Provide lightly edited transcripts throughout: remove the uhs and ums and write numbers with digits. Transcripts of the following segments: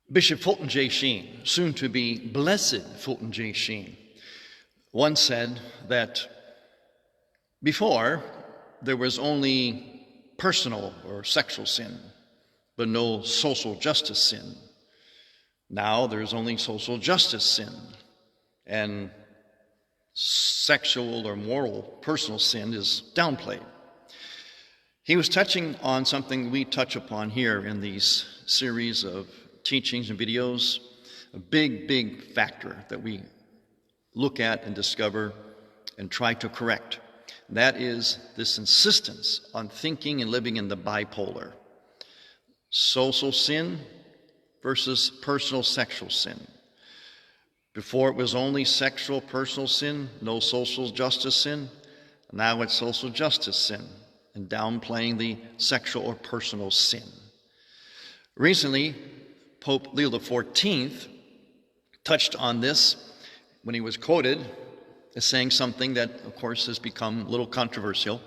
Bishop Fulton J. Sheen, soon to be Blessed Fulton J. Sheen, once said that before there was only personal or sexual sin, but no social justice sin. Now there's only social justice sin, and sexual or moral personal sin is downplayed. He was touching on something we touch upon here in these series of teachings and videos, a big factor that we look at and discover and try to correct. That is this insistence on thinking and living in the bipolar. Social sin versus personal sexual sin. Before it was only sexual personal sin, no social justice sin. Now it's social justice sin and downplaying the sexual or personal sin. Recently, Pope Leo XIV touched on this when he was quoted as saying something that, of course, has become a little controversial.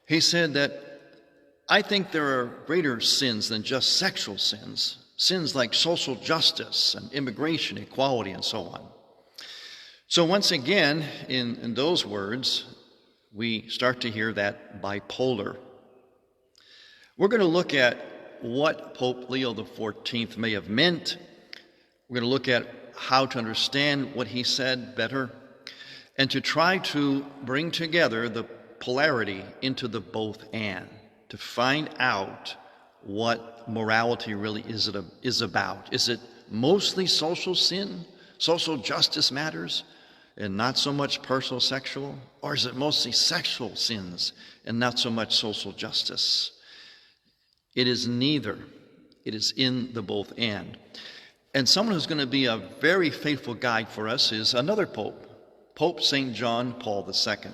He said that, "I think there are greater sins than just sexual sins, sins like social justice and immigration, equality, and so on." So once again, in those words, we start to hear that bipolar. We're going to look at what Pope Leo XIV may have meant. We're going to look at how to understand what he said better and to try to bring together the polarity into the both and, to find out what morality really is about. Is it mostly social sin, social justice matters, and not so much personal sexual? Or is it mostly sexual sins and not so much social justice? It is neither. It is in the both and. And someone who's going to be a very faithful guide for us is another pope, Pope St. John Paul II.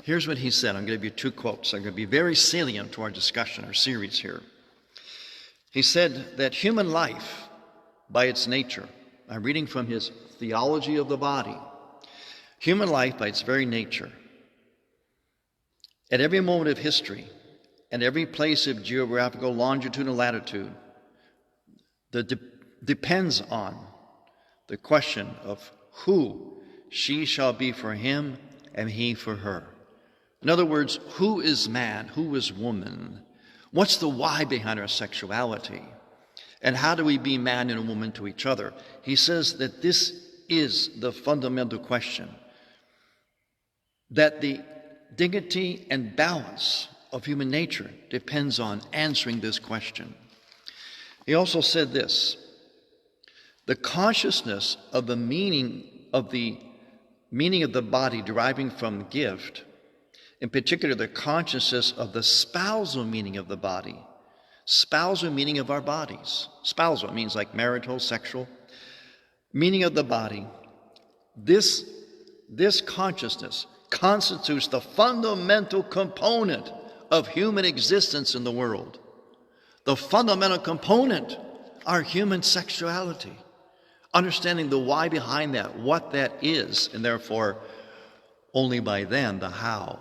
Here's what he said. I'm going to give you two quotes. I'm going to be very salient to our discussion, our series here. He said that human life, by its nature, I'm reading from his Theology of the Body, human life by its very nature, at every moment of history, and every place of geographical longitude and latitude, that depends on the question of who she shall be for him and he for her. In other words, who is man? Who is woman? What's the why behind our sexuality? And how do we be man and woman to each other? He says that this is the fundamental question, that the dignity and balance of human nature depends on answering this question. He also said this: the consciousness of the meaning of the body deriving from gift, in particular the consciousness of the spousal meaning of the body, spousal meaning of our bodies. Spousal means like marital, sexual, meaning of the body. This consciousness constitutes the fundamental component of human existence in the world. The fundamental component, our human sexuality. Understanding the why behind that, what that is, and therefore only by then the how.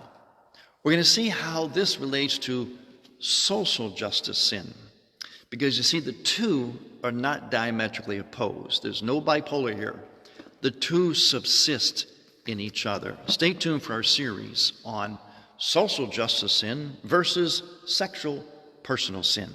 We're going to see how this relates to social justice sin. Because you see, the two are not diametrically opposed. There's no bipolar here. The two subsist in each other. Stay tuned for our series on social justice sin versus sexual personal sin.